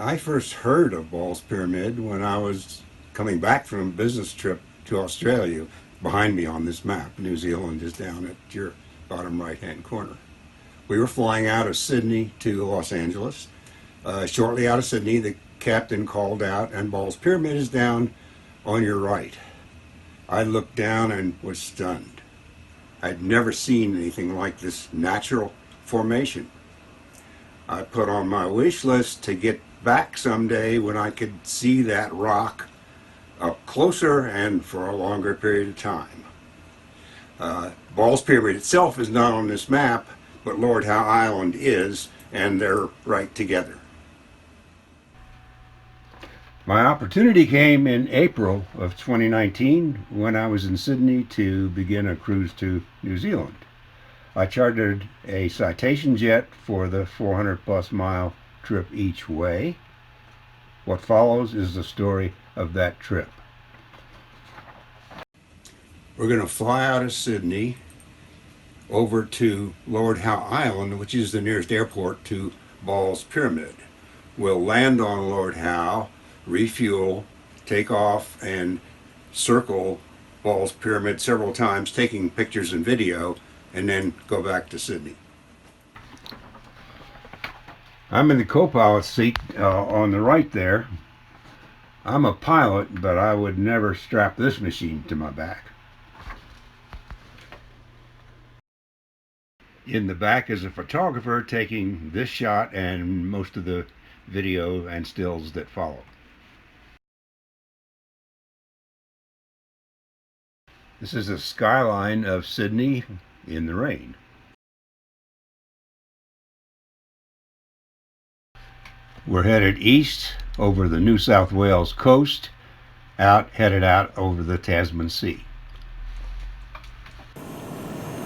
I first heard of Ball's Pyramid when I was coming back from a business trip to Australia. Behind me on this map, New Zealand is down at your bottom right-hand corner. We were flying out of Sydney to Los Angeles. Shortly out of Sydney, the captain called out, and Ball's Pyramid is down on your right. I looked down and was stunned. I'd never seen anything like this natural formation. I put on my wish list to get back someday when I could see that rock up closer and for a longer period of time. Ball's Pyramid itself is not on this map, but Lord Howe Island is, and they're right together. My opportunity came in April of 2019 when I was in Sydney to begin a cruise to New Zealand. I chartered a citation jet for the 400 plus mile trip each way. What follows is the story of that trip. We're going to fly out of Sydney over to Lord Howe Island, which is the nearest airport to Ball's Pyramid. We'll land on Lord Howe, refuel, take off, and circle Ball's Pyramid several times, taking pictures and video, and then go back to Sydney. I'm in the co-pilot seat on the right there. I'm a pilot, but I would never strap this machine to my back. In the back is a photographer taking this shot and most of the video and stills that follow. This is the skyline of Sydney in the rain. We're headed east over the New South Wales coast, headed out over the Tasman Sea.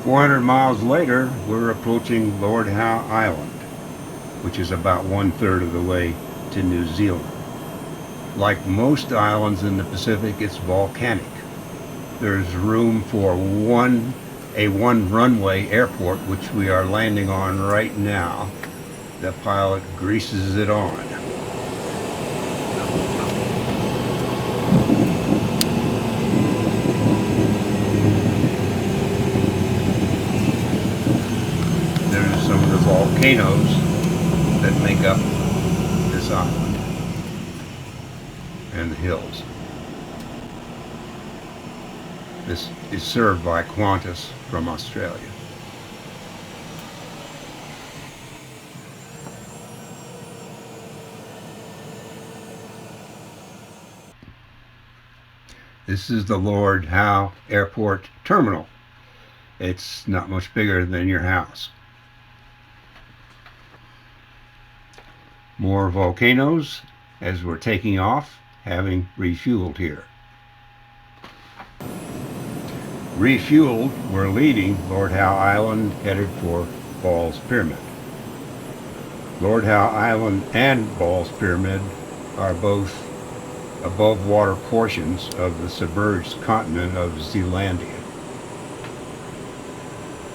400 miles later, we're approaching Lord Howe Island, which is about 1/3 of the way to New Zealand. Like most islands in the Pacific, it's volcanic. There's room for a one runway airport, which we are landing on right now. The pilot greases it on. There's some of the volcanoes that make up this island and the hills. This is served by Qantas from Australia. This is the Lord Howe Airport Terminal. It's not much bigger than your house. More volcanoes as we're taking off, having refueled here. Refueled, we're leaving Lord Howe Island, headed for Ball's Pyramid. Lord Howe Island and Ball's Pyramid are both above water portions of the submerged continent of Zealandia.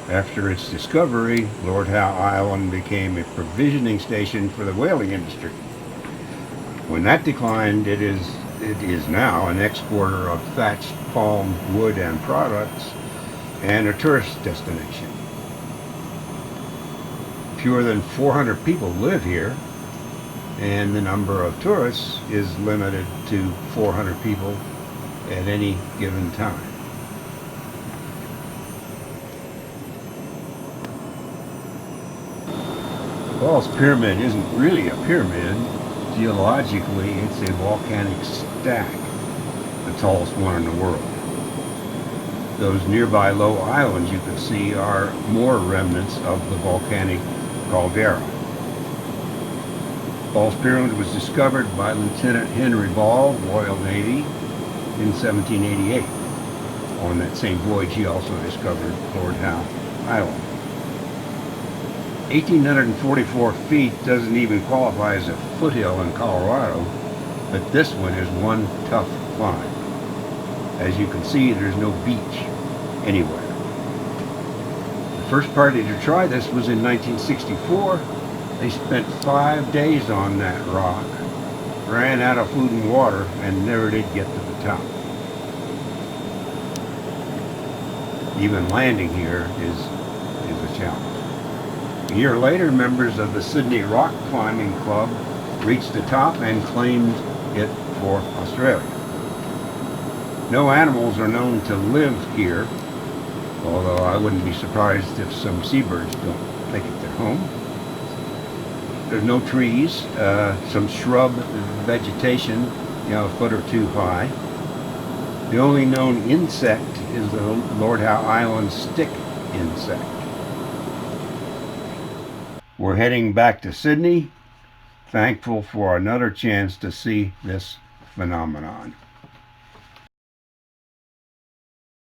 After its discovery, Lord Howe Island became a provisioning station for the whaling industry. When that declined, it is now an exporter of thatched palm wood and products and a tourist destination. Fewer than 400 people live here, and the number of tourists is limited to 400 people at any given time. Ball's Pyramid isn't really a pyramid. Geologically, it's a volcanic stack, the tallest one in the world. Those nearby low islands you can see are more remnants of the volcanic caldera. Ball's Pyramid was discovered by Lieutenant Henry Ball, Royal Navy, in 1788. On that same voyage, he also discovered Lord Howe Island. 1,844 feet doesn't even qualify as a foothill in Colorado, but this one is one tough climb. As you can see, there's no beach anywhere. The first party to try this was in 1964. They spent 5 days on that rock ran out of food and water and never did get to the top. Even landing here is a challenge. A year later, members of the Sydney Rock Climbing Club reached the top and claimed it for Australia. No animals are known to live here, although I wouldn't be surprised if some seabirds don't make it their home. There's no trees, some shrub vegetation, a foot or two high. The only known insect is the Lord Howe Island stick insect. We're heading back to Sydney, thankful for another chance to see this phenomenon.